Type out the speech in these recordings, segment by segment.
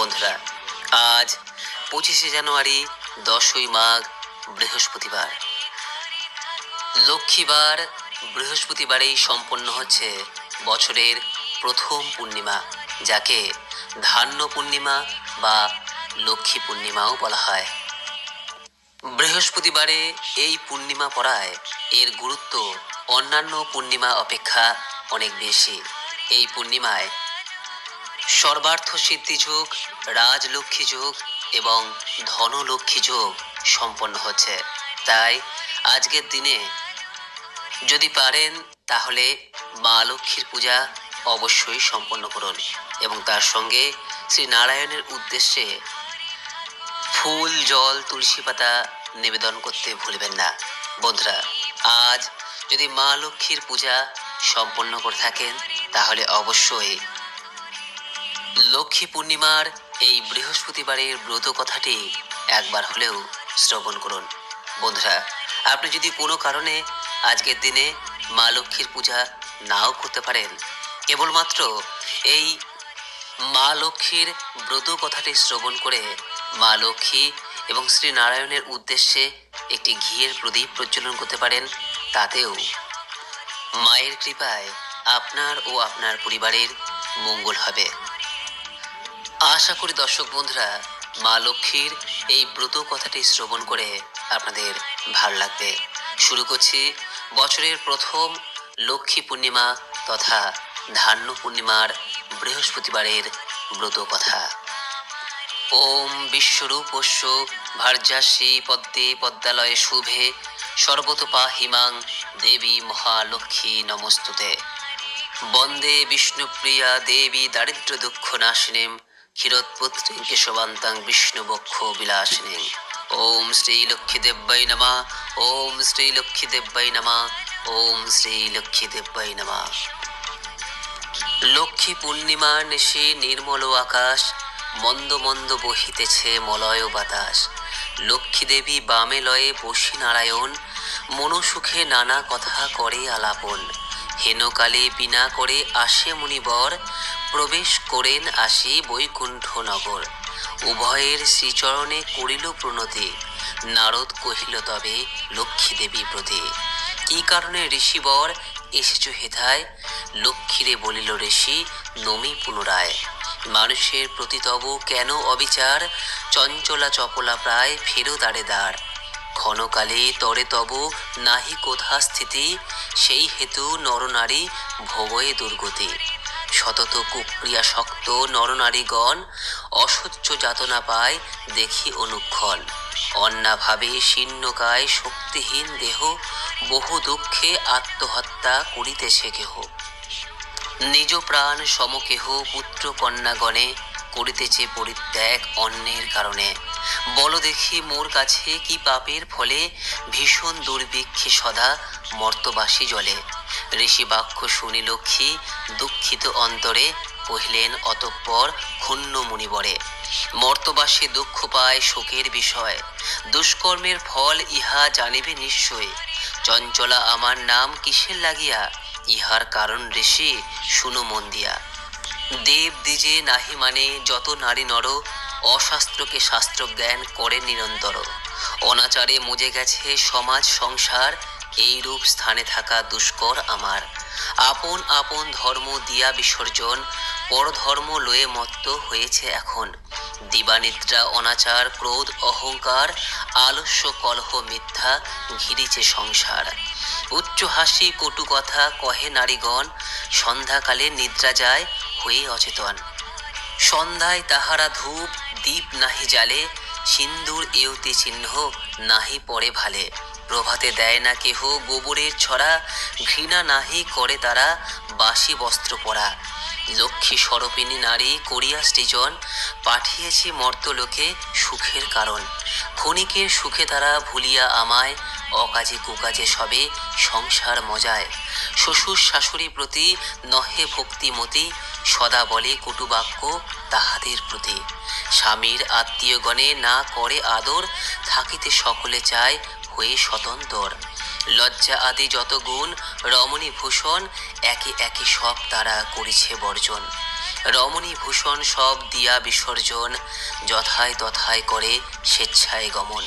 বন্ধুরা, আজ 25শে জানুয়ারি, 10ই মাঘ, বৃহস্পতিবার। লক্ষ্মীবার বৃহস্পতিবারেই সম্পন্ন হচ্ছে বছরের প্রথম পূর্ণিমা, যাকে ধান্য পূর্ণিমা বা লক্ষ্মী পূর্ণিমাও বলা হয়। বৃহস্পতিবারে এই পূর্ণিমা পড়ায় এর গুরুত্ব অন্যান্য পূর্ণিমা অপেক্ষা অনেক বেশি। এই পূর্ণিমায় সর্বার্থ সিদ্ধি যোগ, রাজলক্ষ্মী যোগ এবং ধনলক্ষ্মী যোগ সম্পন্ন হচ্ছে। তাই আজকের দিনে যদি পারেন তাহলে মা লক্ষ্মীর পূজা অবশ্যই সম্পন্ন করুন এবং তার সঙ্গে শ্রী নারায়ণের উদ্দেশ্যে ফুল, জল, তুলসী পাতা নিবেদন করতে ভুলবেন না। বন্ধুরা, আজ যদি মা লক্ষ্মীর পূজা সম্পন্ন করে থাকেন তাহলে অবশ্যই লক্ষ্মী পূর্ণিমার এই বৃহস্পতিবারের ব্রত কথাটি একবার হলেও শ্রবণ করুন। বন্ধুরা, আপনি যদি কোনো কারণে আজকের দিনে মা লক্ষ্মীর পূজা নাও করতে পারেন, কেবলমাত্র এই মা লক্ষ্মীর ব্রত কথাটি শ্রবণ করে মা লক্ষ্মী এবং শ্রী নারায়ণের উদ্দেশ্যে একটি ঘিয়ের প্রদীপ প্রজ্বলন করতে পারেন। তাতেও মায়ের কৃপায় আপনার ও আপনার পরিবারের মঙ্গল হবে। আশা করি দর্শক বন্ধুরা, মা লক্ষ্মীর এই ব্রত কথাটি শ্রবণ করে আপনাদের ভালো লাগবে। শুরু করছি বছরের প্রথম লক্ষ্মী পূর্ণিমা তথা ধান্য পূর্ণিমার বৃহস্পতিবারের ব্রত কথা। ওম বিশ্বরূপস্য ভার্যাসী পদ্মে পদ্মালয়ে শুভে সর্বতোপাহিমাং দেবী মহালক্ষ্মী নমস্তুতে। বন্দে বিষ্ণুপ্রিয়া দেবী দারিদ্র দুঃখ নাশিনীম ক্ষীরোৎপুত্রী কেশবান্তাং বিষ্ণুবক্ষ বিলাসিনী। ওম শ্রী লক্ষ্মী দেব্যাই নমঃ। ওম শ্রী লক্ষ্মী দেব্যাই নমঃ। ওম শ্রী লক্ষ্মী দেব্যাই নমঃ। লক্ষ্মী পূর্ণিমার নিশে নির্মল আকাশ, মন্দ মন্দ বহিতেছে মলয় বাতাস। লক্ষ্মী দেবী বামে লয়ে বসি নারায়ণ, মনসুখে নানা কথা করে আলাপন। হেনকালে বিনা করে আসে মুনিবর, প্রবেশ করেন আসি বৈকুণ্ঠ নগর। উভয়ের শ্রীচরণে করিল প্রণতি, নারদ কহিল তবে লক্ষ্মী দেবী প্রতি। কি কারণে ঋষিবর এসেছ হেথায়, লক্ষ্মীরে বলিল ঋষি নমি পুনরায়। মানুষের প্রতি তব কেন অবিচার, চঞ্চলা চপলা প্রায় ফেরো দাঁড়ে দাঁড়। ক্ষণকালে তরে তব নাহি কোথা স্থিতি, সেই হেতু নরনারী ভোগয়ে দুর্গতি। শতত কুক্রিয়া শক্ত নরনারীগণ, অসহ্য যাতনা পায় দেখি অনুক্ষণ। অন্নাভাবে শীর্ণকায় শক্তিহীন দেহ, বহু দুঃখে আত্মহত্যা করিতেছে কেহ। নিজ প্রাণ সমকেহ পুত্র কন্যাগণে, করিতেছে পরিত্যাগ অন্যের কারণে। বল দেখি মোর কাছে কি পাপের ফলে, ভীষণ দুর্ভিক্ষে সদা মর্তবাসী জলে। ঋষি বাক্য শুনি লক্ষ্মী দুঃখিত অন্তরে, কহিলেন অতঃপর ক্ষুণ্ণ মুনিবরে। মর্তবাসী দুঃখ পায় শোকের বিষয়, দুষ্কর্মের ফল ইহা জানিবে নিশ্চয়। চঞ্চলা আমার নাম কিসের লাগিয়া, ইহার কারণ ঋষি শুনো মন দিয়া। দেব দ্বিজে নাহি মানে যত নারী নর, অশাস্ত্রকে শাস্ত্র জ্ঞান করে নিরন্তর। অনাচারে মজে গেছে সমাজ সংসার, এই রূপ স্থানে থাকা দুষ্কর আমার। আপন আপন ধর্ম দিয়া বিসর্জন, পরধর্ম লয়ে মত্ত হয়েছে এখন। দিবানিদ্রা অনাচার ক্রোধ অহংকার, আলস্য কলহ মিথ্যা ঘিরিছে সংসার। উচ্চ হাসি কটু কথা কহে নারীগণ, সন্ধ্যাকালে নিদ্রা যায় হয়ে অচেতন। সন্ধ্যায় তাহারা ধূপ দীপ নাহি জালে, সিন্দুর এওতি চিহ্ন নাহি পড়ে ভালে। প্রভাতে দেয় না কেহ গোবরের ছড়া, ঘৃণা নাহি করে তারা বাসি বস্ত্র পরা। লক্ষ্মী স্বরূপিণী নারী করিয়া সৃজন, পাঠিয়েছি মর্তলোকে সুখের কারণ। ক্ষণিকের সুখে তারা ভুলিয়া আমায়, অকাজে কুকাজে সবে সংসার মজায়। শ্বশুর শাশুড়ি প্রতি নহে ভক্তিমতি, সদা বলে কটুবাক্য তাহাদের প্রতি। স্বামীর আত্মীয়গণে না করে আদর, থাকিতে সকলে চায় হয়ে স্বতন্ত্র। লজ্জা আদি যত গুণ রমণী ভূষণ, একে একে সব তারা করিছে বর্জন। রমণী ভূষণ সব দিয়া বিসর্জন, যথায় তথায় করে স্বেচ্ছায় গমন।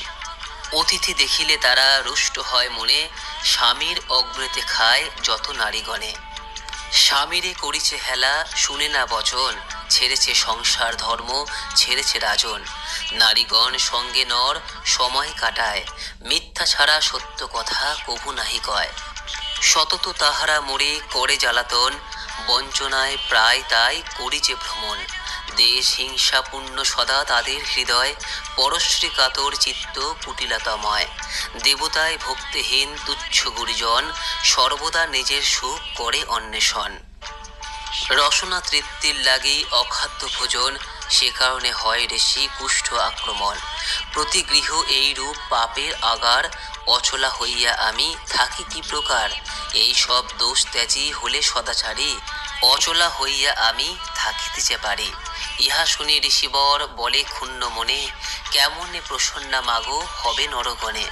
অতিথি দেখিলে তারা রুষ্ট হয় মনে, স্বামীর অগ্রেতে খায় যত নারীগণে। স্বামীরে করিছে হেলা শুনে না বচন, ছেড়েছে সংসার ধর্ম ছেড়েছে রাজন। নারীগণ সঙ্গে নর সময় কাটায়, মিথ্যা ছাড়া সত্য কথা কভু নাহি কয়। সতত তাহারা মোরে করে জ্বালাতন, বঞ্চনায় প্রায় তাই করি যে ভ্রমণ। দেশ হিংসাপূর্ণ সদা তাদের হৃদয়, পরশ্রী কাতর চিত্ত কুটিলতাময়। দেবতায় ভক্তিহীন তুচ্ছ গুরুজন, সর্বদা নিজের সুখ করে অন্বেষণ। রসনা তৃপ্তির লাগি অখাদ্য ভোজন, সে কারণে হয় ঋষি কুষ্ঠ আক্রমণ। প্রতি গৃহ এই রূপ পাপের আগার, অচলা হইয়া আমি থাকি কি প্রকার। এই সব দোষ ত্যাজি হলে সদাচারী, অচলা হইয়া আমি থাকিতে যে পারি। ইহা শুনি ঋষিবর বলে ক্ষুণ্ণ মনে, কেমনে প্রসন্না মাগো হবে নরগণে।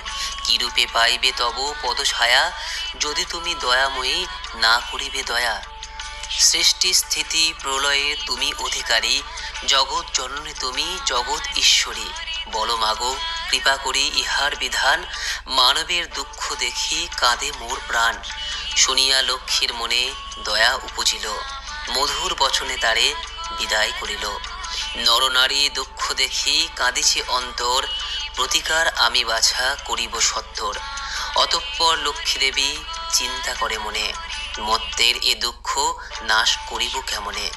কিরূপে পাইবে তব পদছায়া, যদি তুমি দয়াময়ী না করিবে দয়া। সৃষ্টি স্থিতি প্রলয়ে তুমি অধিকারী, জগৎ জননী তুমি জগৎ ঈশ্বরী। বলো মাগো কৃপা করি ইহার বিধান, মানবের দুঃখ দেখি কাঁদে মোর প্রাণ। শুনিয়া লক্ষ্মীর মনে দয়া উপজিল, মধুর বচনে তারে বিদায় করিল। নরনারী দুঃখ দেখি কাঁদিছে অন্তর, প্রতিকার আমি বাছা করিব সত্তর। অতঃপর লক্ষ্মীদেবী চিন্তা করে মনে, মত্তের এ দুঃখ নাশ করিব কেমনে।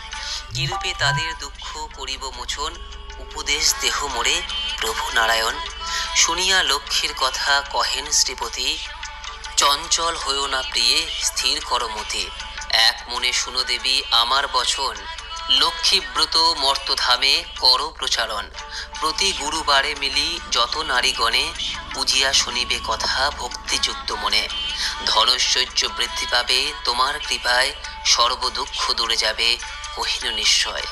কিরূপে তাদের দুঃখ করিব মোচন, উপদেশ দেহ মোরে প্রভু নারায়ণ। শুনিয়া লক্ষ্মীর কথা কহেন শ্রীপতি, চঞ্চল হইও না প্রিয়ে স্থির কর মতি। এক মনে শুনো দেবী আমার বচন, লক্ষ্মীব্রত মর্তধামে কর প্রচারণ। প্রতি গুরুবারে মিলি যত নারীগণে, বুঝিয়া শুনিবে কথা ভক্তিযুক্ত মনে। ধনৈশ্বর্য বৃদ্ধি পাবে তোমার কৃপায়, সর্বদুঃখ দূরে যাবে কহিল নিশ্চয়।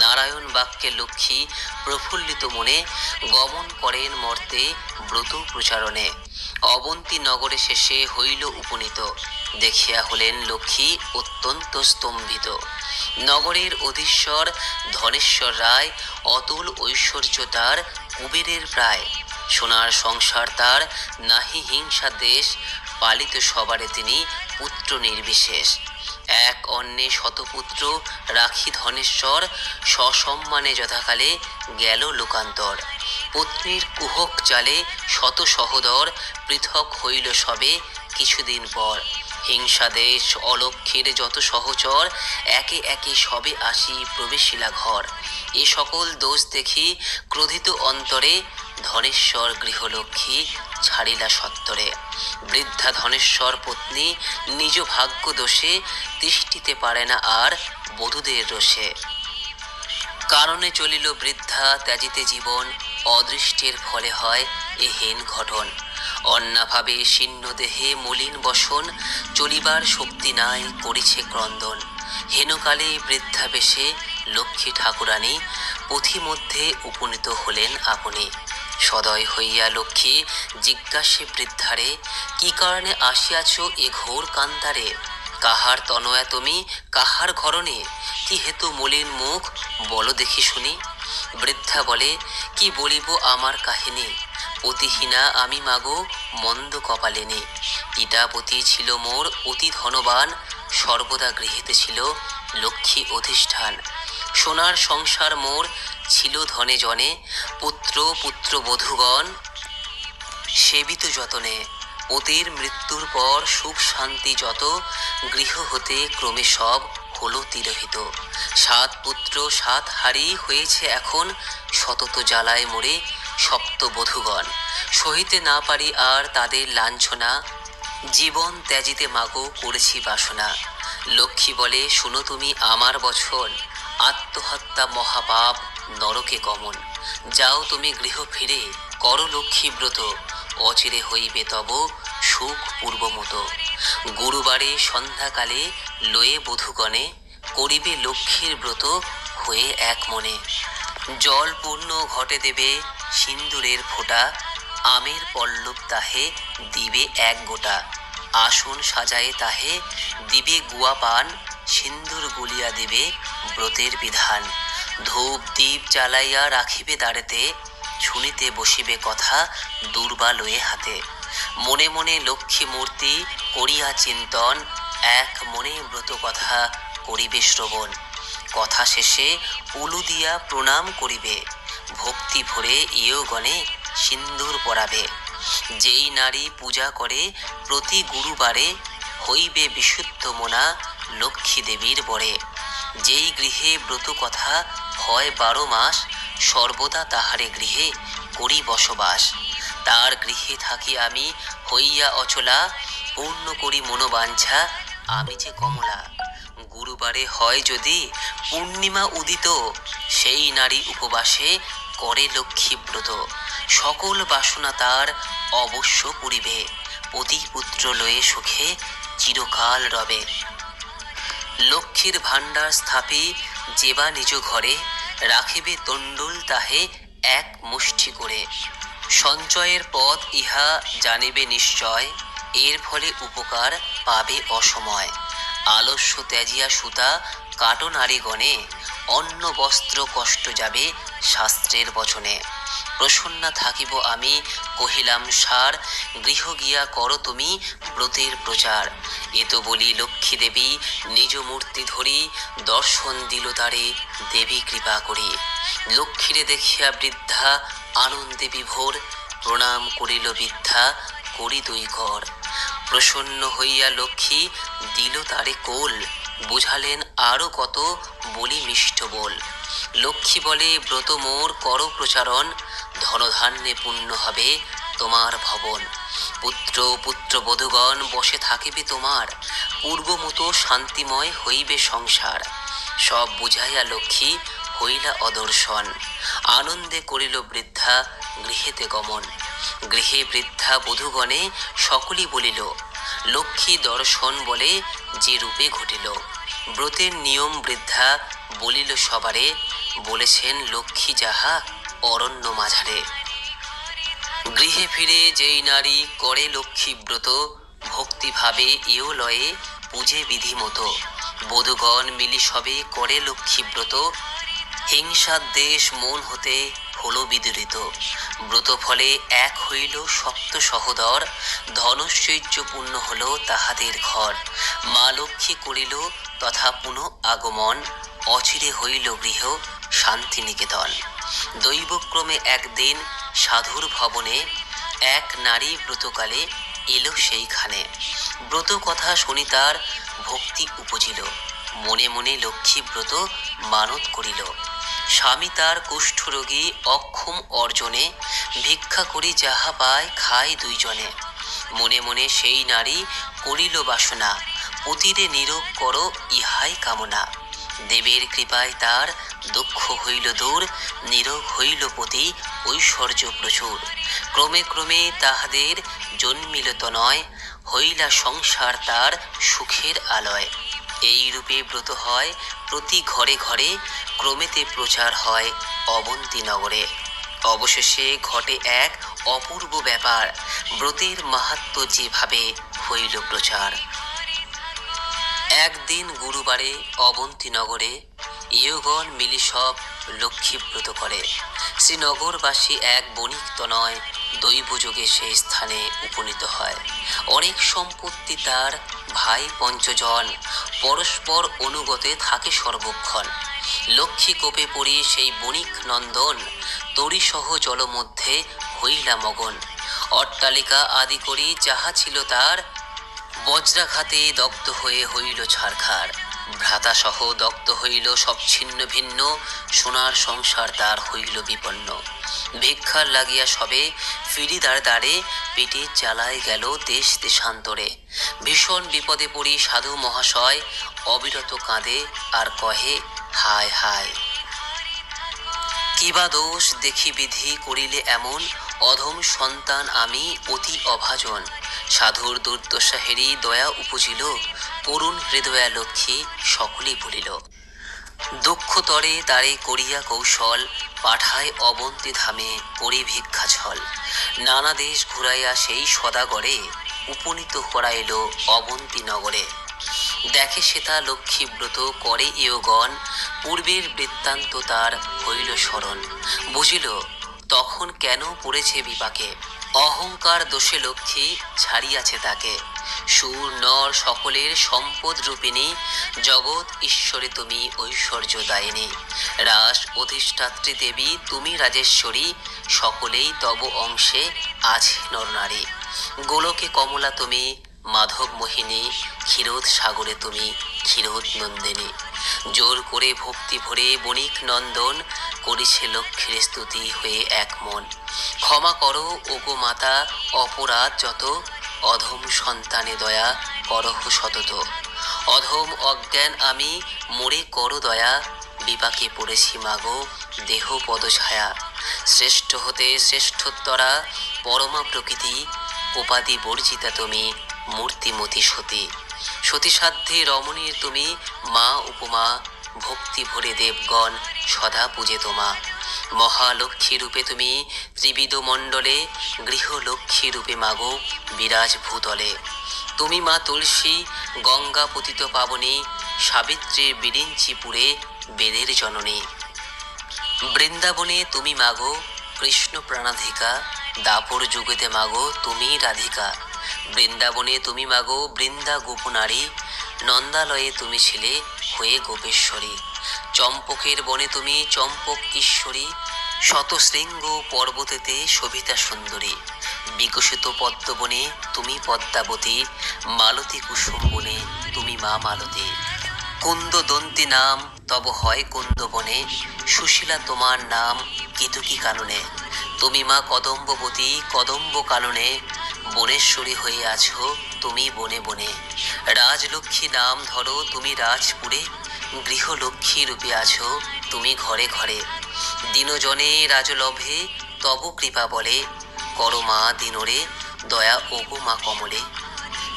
নারায়ণ বাক্যে লক্ষ্মী প্রফুল্লিত মনে, গমন করেন মর্তে ব্রত প্রচারণে। অবন্তী নগরে শেষে হইল উপনীত, দেখিয়া হলেন লক্ষ্মী অত্যন্ত স্তম্ভিত। নগরের অধীশ্বর ধনেশ্বর রায়, অতুল ঐশ্বর্য তার কুবেরের প্রায়। সোনার সংসার তার নাহি হিংসা দেশ, পালিত সবারে তিনি পুত্র নির্বিশেষ। এক অন্যে শতপুত্র রাখি ধনেশ্বর, সসম্মানে যথাকালে গেল লোকান্তর। পত্নীর কুহক চালে শত সহোদর, পৃথক হইল সবে কিছুদিন পর। হিংসা দেশ অলক্ষ্যের যত সহচর, একে একে সবে আসি প্রবেশিলা ঘর। এ সকল দোষ দেখি ক্রোধিত অন্তরে, ধনেশ্বর গৃহলক্ষ্মী ছাড়িলা সত্তরে। বৃদ্ধা ধনেশ্বর পত্নী নিজ ভাগ্য দোষে, তিষ্ঠিতে পারে না আর বধূদের রোষে। কারণে চলিল বৃদ্ধা ত্যাজিতে জীবন, অদৃষ্টের ফলে হয় এ হীন ঘটন। অন্নাভাবে শীর্ণ দেহে মলিন বসন, চলিবার শক্তি নাই করিছে ক্রন্দন। হেনকালে বৃদ্ধা বেশে লক্ষ্মী ঠাকুরানী, পথিমধ্যে উপনীত হলেন আপনি। সদয় হইয়া লক্ষ্মী জিজ্ঞাসে বৃদ্ধারে, কি কারণে আসিয়াছ এ ঘোর কান্তারে। কাহার তনয়া তুমি কাহার ঘরণে, কি হেতু মলিন মুখ বলো দেখি শুনি। বৃদ্ধা বলে, কি বলিব আমার কাহিনী। পতিহীনা আমি মাগো মন্দ কপালিনী। পিতাপতি ছিল মোর অতি ধনবান, সর্বদা গৃহেতে ছিল লক্ষ্মী অধিষ্ঠান। সোনার সংসার মোর ছিল ধনে জনে, পুত্র পুত্রবধূগণ সেবিত যতনে। পতির মৃত্যুর পর সুখ শান্তি যত, গৃহ হতে ক্রমে সব হলো তিরোহিত। 7 পুত্র 7 হারি হয়েছে এখন, সতত জ্বালায় মোরে সপ্তবধূগণ। সহিতে না পারি আর তাদের লাঞ্ছনা, জীবন ত্যাজিতে মাগো করেছি বাসনা। লক্ষ্মী বলে, শুনো তুমি আমার বচন, আত্মহত্যা মহাপাপ নরকে গমন। যাও তুমি গৃহ ফিরে করো লক্ষ্মী ব্রত, অচিরে হইবে তব সুখ পূর্বমতো। গুরুবারে সন্ধ্যাকালে লয়ে বধূগণে, করিবে লক্ষ্মীর ব্রত হয়ে এক মনে। জল পূর্ণ ঘটে দেবে সিন্দুরের ফোঁটা, আমের পল্লব তাহে দিবে এক গোটা। আসন সাজায়ে তাহে দিবে গুয়া পান, সিন্দুর গুলিয়া দিবে ব্রতের বিধান। ধূপ দীপ জ্বালাইয়া রাখিবে দ্বারেতে, শুনিতে বসিবে কথা দুর্বা লয়ে হাতে। মনে মনে লক্ষ্মী মূর্তি করিয়া চিন্তন, এক মনে ব্রত কথা করিবে শ্রবণ। কথা শেষে উলু দিয়া প্রণাম করিবে, ভক্তি ভরে ইয়গণে সিন্দুর পরাবে। যেই নারী পূজা করে প্রতি গুরুবারে, হইবে বিশুদ্ধ মনা লক্ষ্মী দেবীর বরে। যেই গৃহে ব্রত কথা হয় 12 মাস, সর্বদা তাহারে গৃহে করি বসবাস। তার গৃহে থাকি আমি হইয়া অচলা, পূর্ণ করি মনোবাঞ্ছা আমি যে কমলা। গুরুবারে হয় যদি পূর্ণিমা উদিত, সেই নারী উপবাসে করে লক্ষ্মী ব্রত। সকল বাসনা তার অবশ্য পুরিবে, পতি পুত্র লয়ে সুখে চিরকাল রবে। লক্ষ্মীর ভাণ্ডার স্থাপি যেবা নিজ ঘরে, রাখিবে তণ্ডুল তাহে এক মুষ্টি করে। সঞ্চয়ের পথ ইহা জানিবে নিশ্চয়, এর ফলে উপকার পাবে অসময়। আলস্য ত্যাজিয়া সুতা কাটো নারীগণে, অন্ন বস্ত্র কষ্ট যাবে শাস্ত্রের বচনে। প্রসন্না থাকিব আমি কহিলাম সার, গৃহ গিয়া করো তুমি ব্রতের প্রচার। এত বলি লক্ষ্মী দেবী নিজ মূর্তি ধরি, দর্শন দিল তারে দেবী কৃপা করি। লক্ষ্মীরে দেখিয়া বৃদ্ধা আনন্দে বিভোর, প্রণাম করিল বৃদ্ধা করি 2 কর। প্রসন্ন হইয়া লক্ষ্মী দিল তারে কোল, বুঝালেন আরো কত বলি মিষ্ট বল। লক্ষ্মী বলে ব্রত মোর করো প্রচারণ, ধনধান্যে পূর্ণ হবে তোমার ভবন। পুত্র পুত্র বধূগণ বসে থাকিবে তোমার, পূর্ব মতো শান্তিময় হইবে সংসার। সব বুঝাইয়া লক্ষ্মী হইলা অদর্শন, আনন্দে করিল বৃদ্ধা গৃহেতে গমন। গৃহে বৃদ্ধা বধূগণে সকলই বলিল, লক্ষ্মী দর্শন বলে যে রূপে ঘটিল। ব্রতের নিয়ম বৃদ্ধা বলিল সবারে, বলেছেন লক্ষ্মী যাহা অরণ্য মাঝারে। গৃহে ফিরে যেই নারী করে লক্ষ্মী ব্রত, ভক্তিভাবে এও লয়ে পূজে বিধি মতো। বধূগণ মিলি সবে করে লক্ষ্মী ব্রত, হিংসার দেশ মন হতে হলো বিদূরিত। ব্রত ফলে এক হইল সপ্ত সহোদর, ধনৈশ্বর্য পূর্ণ হলো তাহাদের ঘর। মা লক্ষ্মী করিল তথা পুনঃ আগমন, অচিরে হইল গৃহ শান্তিনিকেতন। দৈবক্রমে একদিন সাধুর ভবনে, এক নারী ব্রতকালে এলো সেইখানে। ব্রত কথা শুনি তার ভক্তি উপজিল, মনে মনে লক্ষ্মী ব্রত মানত করিল। স্বামী তার কুষ্ঠরোগী অক্ষম অর্জনে, ভিক্ষা করি যাহা পায় খায় 2 জনে। মনে মনে সেই নারী করিল বাসনা, পতিরে নিরোগ করো ইহাই কামনা। দেবের কৃপায় তার দুঃখ হইল দূর, নিরোগ হইল পতি ঐশ্বর্য প্রচুর। ক্রমে ক্রমে তাহাদের জন্মিল তনয়, হইলা সংসার তার সুখের আলয়। এই রূপে ব্রত হয় প্রতি ঘরে ঘরে, ক্রমেতে প্রচার হয় অবন্তী নগরে। অবশেষে ঘটে এক অপূর্ব ব্যাপার, ব্রতের মাহাত্ম্য যেভাবে হইল প্রচার। একদিন গুরুবারে অবন্তী নগরে, ইয়গণ মিলি সব লক্ষ্মী ব্রত করে। শ্রীনগরবাসী এক বণিক তনয়, দৈবযোগে সেই স্থানে উপনীত হয়। অনেক সম্পত্তি তার ভাই 5 জন, পরস্পর অনুগতে থাকে সর্বক্ষণ। লক্ষ্মী কোপে পড়ি সেই বণিক নন্দন, তরিসহ জল মধ্যে হইলা মগন। অট্টালিকা আদি করি যাহা ছিল তার, বজ্রাঘাতে দগ্ধ হয়ে হইল ছারখার। ভ্রাতাসহ দগ্ধ হইল সব ছিন্ন ভিন্ন, সোনার সংসার তার হইল বিপন্ন। ভিক্ষার লাগিয়া সবে ফিরিদার দ্বারে, পেটে জ্বালায় গেল দেশ দেশান্তরে। ভীষণ বিপদে পড়ি সাধু মহাশয়, অবিরত কাঁদে আর কহে হায় হায়। কিবা দোষ দেখি বিধি করিলে এমন, অধম সন্তান আমি অতি অভাজন। সাধুর দুর্দশা হেরি দয়া উপজিল, করুণ হৃদয়া লক্ষ্মী সকলেই বলিল। দুঃখ তরে তারে করিয়া কৌশল, পাঠায় অবন্তী ধামে করি ভিক্ষা ছল। নানা দেশ ঘুরাইয়া সেই সদাগরে, উপনীত করাইল অবন্তী নগরে। দেখে সেতা লক্ষ্মীব্রত করে ইয়গণ, পূর্বের বৃত্তান্ত তার হইল স্মরণ। বুঝিল তখন কেন পড়েছে বিপাকে, অহংকার দোষে লক্ষ্মী ছাড়িয়াছে তাকে। সুর নর সকলের সম্পদ রূপিণী, জগৎ ঈশ্বরে তুমি ঐশ্বর্য দায়িনী। রাস অধিষ্ঠাত্রী দেবী তুমি রাজেশ্বরী, সকলেই তব অংশে আছে নরনারী। গোলকে কমলা তুমি মাধব মোহিনী, ক্ষীরোদ সাগরে তুমি ক্ষীরোদ নন্দিনী। জোর করে ভক্তি ভরে বণিক নন্দন, করেছে লক্ষ্মীর স্তুতি হয়ে এক মন। ক্ষমা করো ওগো মাতা অপরাধ যত, অধম সন্তানে দয়া করহ সতত। অধম অজ্ঞান আমি মোরে করো দয়া, বিপাকে পড়েছি মাগো দেহ পদছায়া। শ্রেষ্ঠ হতে শ্রেষ্ঠোত্তরা পরমা প্রকৃতি, উপাধি বর্জিতা তুমি মূর্তিমতি সতী। সতীসাধ্যে রমণীর তুমি মা উপমা, ভক্তি ভরে দেবগণ সদা পূজে তোমা। মহালক্ষ্মী রূপে তুমি ত্রিবিধ মণ্ডলে, গৃহলক্ষ্মী রূপে মাগো বিরাজ ভূতলে। তুমি মা তুলসী গঙ্গা পতিত পাবনী, সাবিত্রীর বিরিঞ্চিপুরে বেদের জননী। বৃন্দাবনে তুমি মাগো কৃষ্ণ প্রাণাধিকা, দাপর যুগেতে মাগো তুমি রাধিকা। বৃন্দাবনে তুমি মাগো বৃন্দা গোপনারী, নন্দালয়ে তুমি ছিলে হয়ে গোপেশ্বরী। চম্পকের বনে তুমি চম্পক ঈশ্বরী, শতশৃঙ্গ পর্বতেতে শোভিতা সুন্দরী। বিকশিত পদ্মবনে তুমি পদ্মাবতী, মালতী কুসুম বনে তুমি মা মালতী। কুন্দ দন্তি নাম তব হয় কুন্দবনে, সুশীলা তোমার নাম কেতকী কাননে। তুমি মা কদম্ববতী কদম্ব কাননে, বনেশ্বরী হয়ে আছো তুমি বনে বনে। রাজলক্ষ্মী নাম ধরো তুমি রাজপুরে, গৃহলক্ষ্মী রূপে আছো তুমি ঘরে ঘরে। দিনজনে রাজলভে তব কৃপা বলে, করো মা দিনরে দয়া ওগো মা কমলে।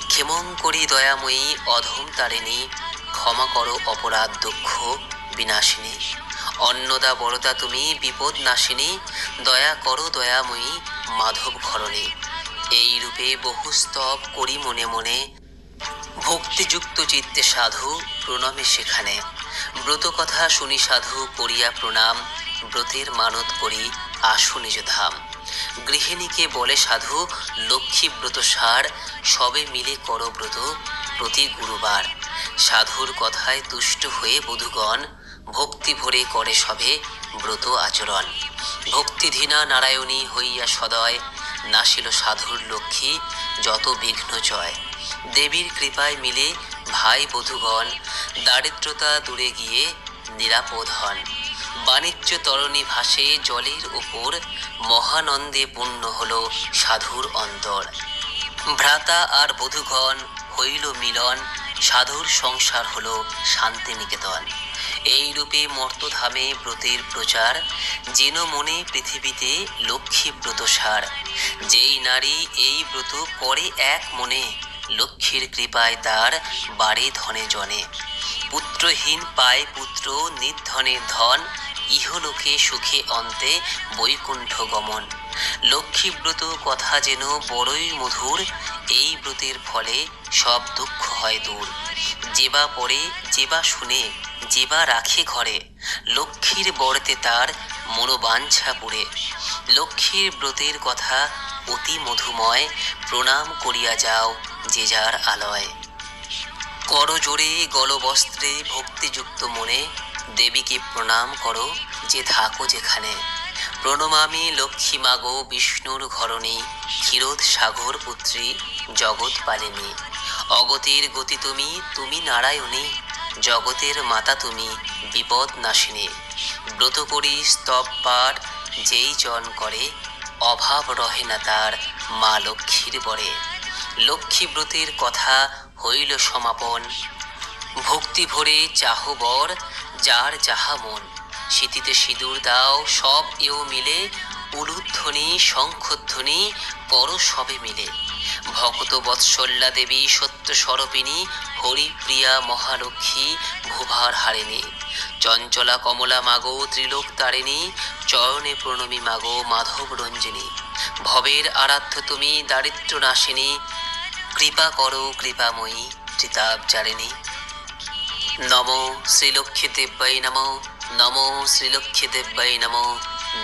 ক্ষেমঙ্করী দয়াময়ী অধম তারিণী, ক্ষমা করো অপরাধ দুঃখ বিনাশিনী। অন্নদা বরদা তুমি বিপদ নাশিনী, দয়া করো দয়াময়ী মাধব ঘরণী। এই রূপে বহু স্তব করি মনে মনে, ভক্তিযুক্ত চিত্তে সাধু প্রণমে সেখানে। ব্রত কথা শুনি সাধু করিয়া প্রণাম, ব্রতের মানত করি আসু নিজ ধাম। গৃহিণীকে বলে সাধু লক্ষ্মী ব্রত সার, সবে মিলে করো ব্রত প্রতি গুরুবার। সাধুর কথায় তুষ্ট হয়ে বধূগণ, ভক্তি ভরে করে সবে ব্রত আচরণ। ভক্তিধীনা নারায়ণী হইয়া সদয়, নাসিল সাধুর লক্ষ্মী যত বিঘ্ন জয়। দেবীর কৃপায় মিলে ভাই বধূগণ, দারিদ্রতা দূরে গিয়ে নিরাপদ হন। বাণিজ্য তরণী ভাসে জলের ওপর, মহানন্দে পূর্ণ হল সাধুর অন্তর। ভ্রাতা আর বধূগণ হইল মিলন, সাধুর সংসার হল শান্তিনিকেতন। এই রূপে মর্তধামে ব্রতের প্রচার, যেন মনে পৃথিবীতে লক্ষ্মী ব্রত সার। যেই নারী এই ব্রত করে এক মনে, লক্ষ্মীর কৃপায় তার বাড়ে ধনে জনে। পুত্রহীন পায় পুত্র নির্ধনের ধন, ইহলোকে সুখে অন্তে বৈকুণ্ঠ গমন। লক্ষ্মীব্রত কথা যেন বড়ই মধুর, এই ব্রতের ফলে সব দুঃখ হয় দূর। যেবা পড়ে যেবা শুনে যেবা রাখে ঘরে, লক্ষ্মীর বরতে তার মনোবাঞ্ছা পুরে। লক্ষ্মীর ব্রতের কথা অতি মধুময়, প্রণাম করিয়া যাও যে যার আলয়। করজোড়ে গলবস্ত্রে ভক্তিযুক্ত মনে, দেবীকে প্রণাম করো যে থাকো যেখানে। প্রণমামি লক্ষ্মী মাগো বিষ্ণুর ঘরণী, ক্ষীরোদ সাগর পুত্রী জগৎ পালিনী। অগতির গতি তুমি তুমি নারায়ণী, জগতের মাতা তুমি বিপদ নাশিনী। ব্রত করি স্তব পাঠ যেই জন করে, অভাব রহে না তার মা লক্ষ্মীর বরে। লক্ষ্মী ব্রতের কথা হইল সমাপন, ভক্তি ভরে চাহ বর যার যাহা মন। স্মৃতিতে সিঁদুর দাও সব এও মিলে, উলুধ্বনি শঙ্খধ্বনি করো সবে মিলে। ভক্ত বৎসল্যা দেবী সত্য স্বরূপিণী, হরিপ্রিয়া মহালক্ষ্মী ভুভার হারিণী। চঞ্চলা কমলা মাগো ত্রিলোক তারিণী, চরণে প্রণমী মাগো মাধব রঞ্জিনী। ভবের আরাধ্য তুমি দারিদ্র নাশিনী, কৃপা করো কৃপাময়ী ত্রিতাপ জারিণী। নমো শ্রীলক্ষ্মী দেব্যাই নমো, নমো শ্রীলক্ষ্মী দেব্যাই নমো,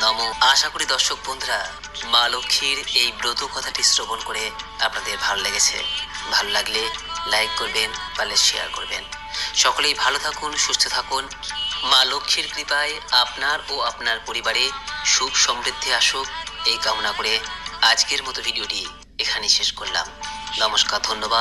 নমো। আশা করি দর্শক বন্ধুরা মা লক্ষ্মীর এই ব্রত কথাটি শ্রবণ করে আপনাদের ভালো লেগেছে। ভালো লাগলে লাইক করবেন, পারলে শেয়ার করবেন। সকলেই ভালো থাকুন, সুস্থ থাকুন। মা লক্ষ্মীর কৃপায় আপনার ও আপনার পরিবারে সুখ সমৃদ্ধি আসুক এই কামনা করে আজকের মতো ভিডিওটি এখানেই শেষ করলাম। নমস্কার, ধন্যবাদ।